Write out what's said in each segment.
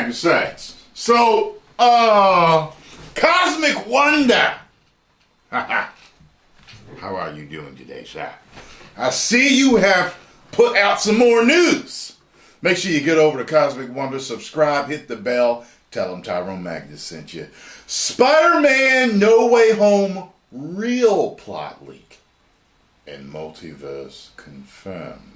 Magnus Saints. So, Cosmic Wonder. How are you doing today, sir? I see you have put out some more news. Make sure you get over to Cosmic Wonder, subscribe, hit the bell, tell them Tyrone Magnus sent you. Spider-Man No Way Home real plot leak and multiverse confirmed.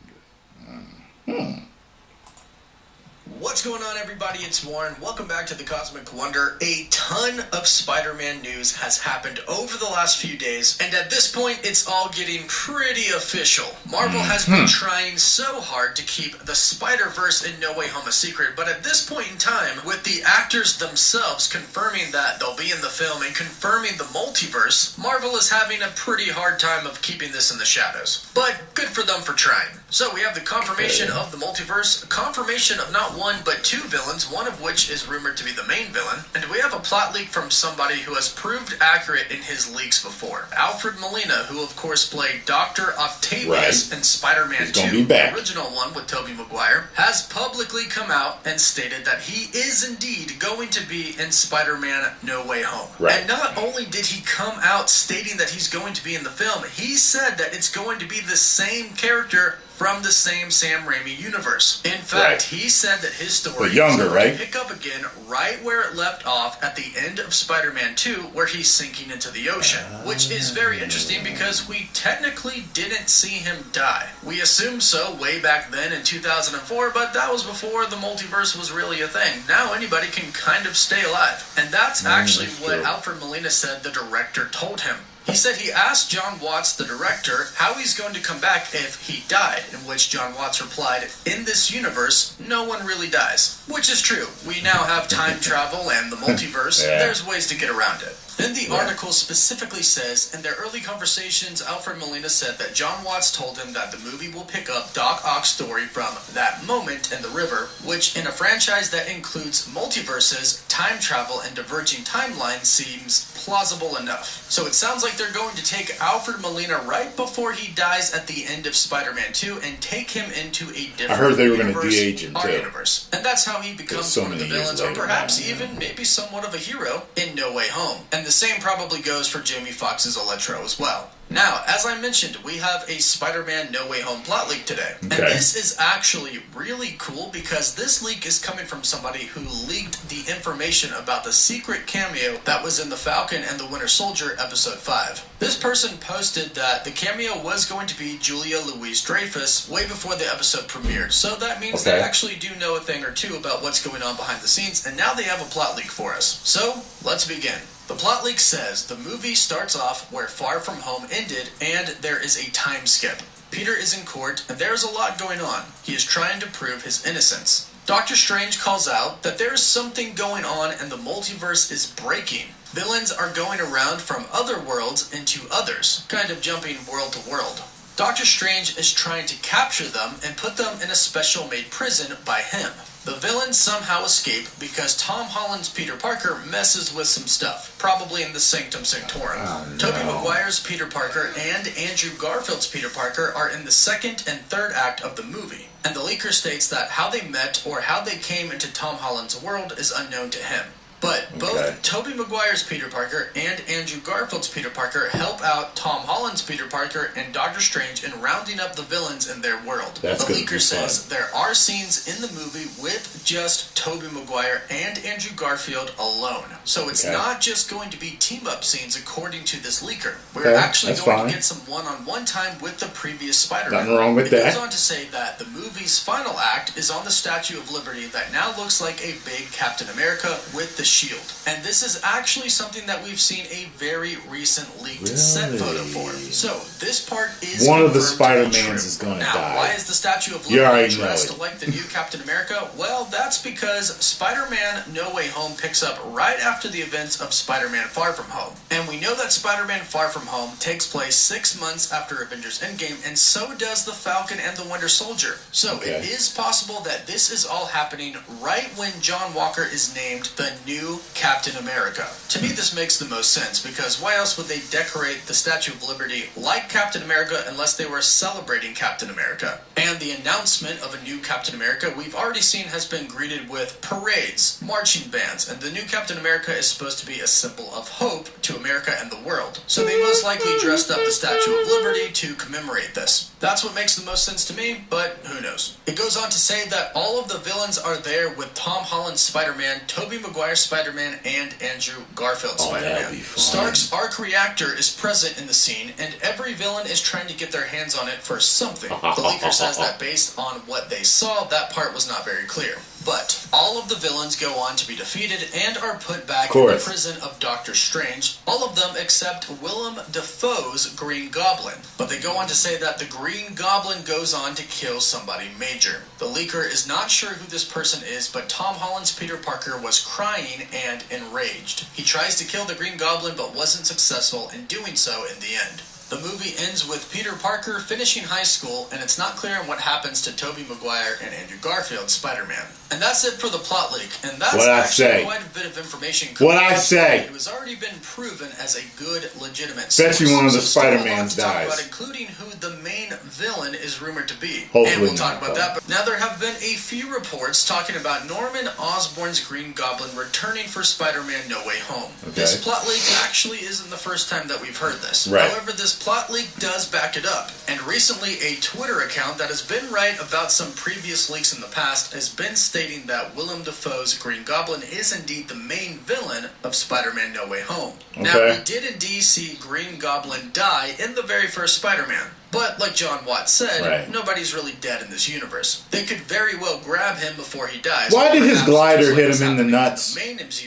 What's going on, everybody? It's Warren. Welcome back to the Cosmic Wonder. A ton of Spider-Man news has happened over the last few days, and at this point, it's all getting pretty official. Marvel has been trying so hard to keep the Spider-Verse in No Way Home a secret, but at this point in time, with the actors themselves confirming that they'll be in the film and confirming the multiverse, Marvel is having a pretty hard time of keeping this in the shadows. But good for them for trying. So we have the confirmation of the multiverse, confirmation of not one but two villains, one of which is rumored to be the main villain, and we have a plot leak from somebody who has proved accurate in his leaks before. Alfred Molina, who of course played Dr. Octavius in Spider-Man 2, the original one with Tobey Maguire, has publicly come out and stated that he is indeed going to be in Spider-Man No Way Home. And not only did he come out stating that he's going to be in the film, he said that it's going to be the same character from the same Sam Raimi universe. In fact, he said that his story is going to pick up again right where it left off at the end of Spider-Man 2, where he's sinking into the ocean, which is very interesting because we technically didn't see him die. We assumed so way back then in 2004, but that was before the multiverse was really a thing. Now anybody can kind of stay alive. And that's actually what Alfred Molina said the director told him. He said he asked John Watts, the director, how he's going to come back if he died, in which John Watts replied, in this universe, no one really dies. Which is true. We now have time travel and the multiverse. There's ways to get around it. Then the article specifically says, in their early conversations, Alfred Molina said that John Watts told him that the movie will pick up Doc Ock's story from that moment in the river, which in a franchise that includes multiverses, time travel, and diverging timelines seems plausible enough. So it sounds like they're going to take Alfred Molina right before he dies at the end of Spider-Man 2 and take him into a different I heard they were going to de-age him, our too. universe. And that's how he becomes one of the villains, or perhaps even maybe somewhat of a hero in No Way Home. And the same probably goes for Jamie Foxx's Electro as well. Now, as I mentioned, we have a Spider-Man No Way Home plot leak today. And this is actually really cool because this leak is coming from somebody who leaked the information about the secret cameo that was in The Falcon and the Winter Soldier episode 5. This person posted that the cameo was going to be Julia Louis-Dreyfus way before the episode premiered. So that means they actually do know a thing or two about what's going on behind the scenes, and now they have a plot leak for us. So, let's begin. The plot leak says the movie starts off where Far From Home ended, and there is a time skip. Peter is in court, and there is a lot going on. He is trying to prove his innocence. Doctor Strange calls out that there is something going on and the multiverse is breaking. Villains are going around from other worlds into others, kind of jumping world to world. Doctor Strange is trying to capture them and put them in a special-made prison by him. The villains somehow escape because Tom Holland's Peter Parker messes with some stuff, probably in the Sanctum Sanctorum. Tobey Maguire's Peter Parker and Andrew Garfield's Peter Parker are in the second and third act of the movie, and the leaker states that how they met or how they came into Tom Holland's world is unknown to him. But both Tobey Maguire's Peter Parker and Andrew Garfield's Peter Parker help out Tom Holland's Peter Parker and Doctor Strange in rounding up the villains in their world. The leaker says there are scenes in the movie with just Tobey Maguire and Andrew Garfield alone. So it's not just going to be team-up scenes according to this leaker. We're actually going to get some one-on-one time with the previous Spider-Man. Nothing wrong with that. It goes on to say that the movie's final act is on the Statue of Liberty that now looks like a big Captain America with the shield. And this is actually something that we've seen a very recent leaked set photo for. So this part is one of the Spider-Mans is going to die. Now, why is the Statue of Liberty dressed like the new Captain America? Well, that's because Spider-Man No Way Home picks up right after the events of Spider-Man Far From Home. And we know that Spider-Man Far From Home takes place 6 months after Avengers Endgame, and so does the Falcon and the Winter Soldier. So it is possible that this is all happening right when John Walker is named the new Captain America. To me, this makes the most sense, because why else would they decorate the Statue of Liberty like Captain America unless they were celebrating Captain America? And the announcement of a new Captain America we've already seen has been been greeted with parades, marching bands, and the new Captain America is supposed to be a symbol of hope to America and the world. So they most likely dressed up the Statue of Liberty to commemorate this. That's what makes the most sense to me, but who knows. It goes on to say that all of the villains are there with Tom Holland's Spider-Man, Tobey Maguire's Spider-Man, and Andrew Garfield's Spider-Man. Stark's arc reactor is present in the scene, and every villain is trying to get their hands on it for something. The leaker says that based on what they saw, that part was not very clear. But all of the villains go on to be defeated and are put back in the prison of Doctor Strange, all of them except Willem Dafoe's Green Goblin. But they go on to say that the Green Goblin goes on to kill somebody major. The leaker is not sure who this person is, but Tom Holland's Peter Parker was crying and enraged. He tries to kill the Green Goblin but wasn't successful in doing so in the end. The movie ends with Peter Parker finishing high school, and it's not clear on what happens to Tobey Maguire and Andrew Garfield's Spider-Man. And that's it for the plot leak, and that's actually quite a bit of information. It has already been proven as a good, legitimate source. Bet you one of the Spider-Mans dies. About, including who the main villain is rumored to be. Hopefully and we'll talk about that. But now there have been a few reports talking about Norman Osborn's Green Goblin returning for Spider-Man No Way Home. Okay. This plot leak actually isn't the first time that we've heard this. Right. However, this plot leak does back it up, and recently a Twitter account that has been right about some previous leaks in the past has been stating that Willem Dafoe's Green Goblin is indeed the main villain of Spider-Man No Way Home. Okay. Now, we did indeed see Green Goblin die in the very first Spider-Man. But, like John Watts said, nobody's really dead in this universe. They could very well grab him before he dies. Why did his glider hit him in the nuts?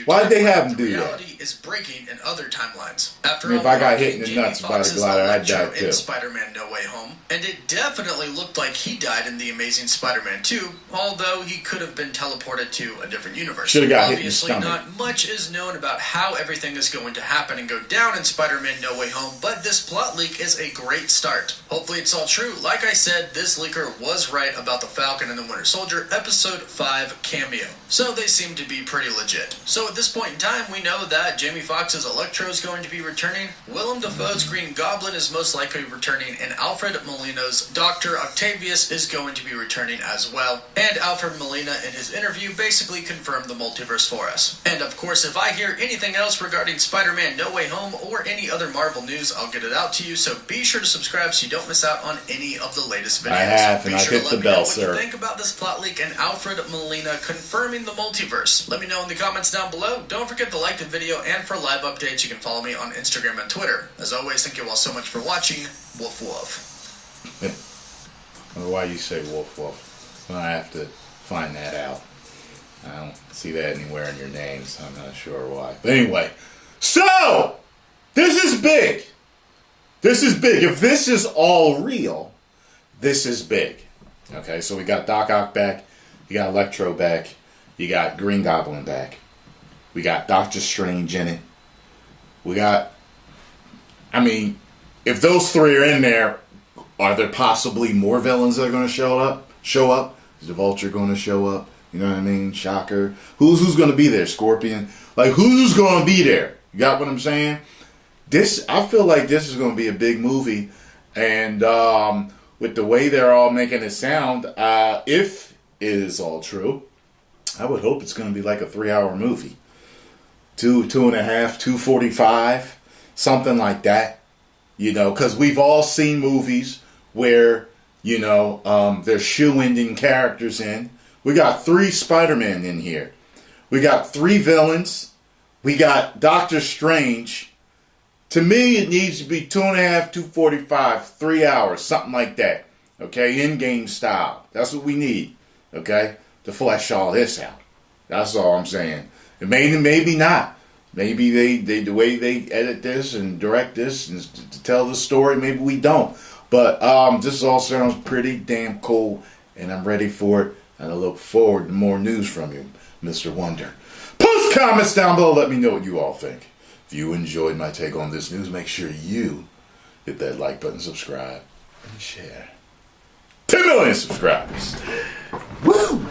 Why did they have him do that? Reality is breaking in other timelines. After if I got hit in the nuts by the glider, I'd die too. In Spider-Man No Way Home, and it definitely looked like he died in The Amazing Spider-Man 2, although he could have been teleported to a different universe. Should have got hit in the stomach. Obviously, not much is known about how everything is going to happen and go down in Spider-Man No Way Home, but this plot leak is a great start. Hopefully it's all true. Like I said, this leaker was right about the Falcon and the Winter Soldier Episode 5 cameo. So they seem to be pretty legit. So at this point in time, we know that Jamie Foxx's Electro is going to be returning, Willem Dafoe's Green Goblin is most likely returning, and Alfred Molina's Dr. Octavius is going to be returning as well. And Alfred Molina in his interview basically confirmed the multiverse for us. And of course, if I hear anything else regarding Spider-Man No Way Home or any other Marvel news, I'll get it out to you, so be sure to subscribe so you don't miss out on any of the latest videos. I have, and I hit the bell, sir. What you think about this plot leak and Alfred Molina confirming the multiverse? Let me know in the comments down below. Don't forget to like the video, and for live updates, you can follow me on Instagram and Twitter. As always, thank you all so much for watching. Woof woof. I don't know why you say woof woof. I have to find that out. I don't see that anywhere in your name, so I'm not sure why. But anyway, so this is big. This is big. If this is all real, this is big. Okay, so we got Doc Ock back. You got Electro back. You got Green Goblin back. We got Doctor Strange in it. We got, I mean, if those three are in there, are there possibly more villains that are going to show up? Is the Vulture going to show up? You know what I mean? Shocker. Who's going to be there? Scorpion? Like, who's going to be there? You got what I'm saying? I feel like this is going to be a big movie, and with the way they're all making it sound, if it is all true, I would hope it's going to be like a 3-hour movie. 2.5, 2:45, something like that. You know, because we've all seen movies where, you know, they're shoe-ending characters in. We got 3 Spider-Man in here. We got 3 villains. We got Doctor Strange. To me, it needs to be 2.5, 2:45, 3 hours, something like that. Okay, in-game style. That's what we need. Okay, to flesh all this out. That's all I'm saying. And maybe not. Maybe they the way they edit this and direct this and to tell the story, maybe we don't. But this all sounds pretty damn cool, and I'm ready for it. And I look forward to more news from you, Mr. Wonder. Post comments down below. Let me know what you all think. If you enjoyed my take on this news, make sure you hit that like button, subscribe, and share. 10 million subscribers. Woo!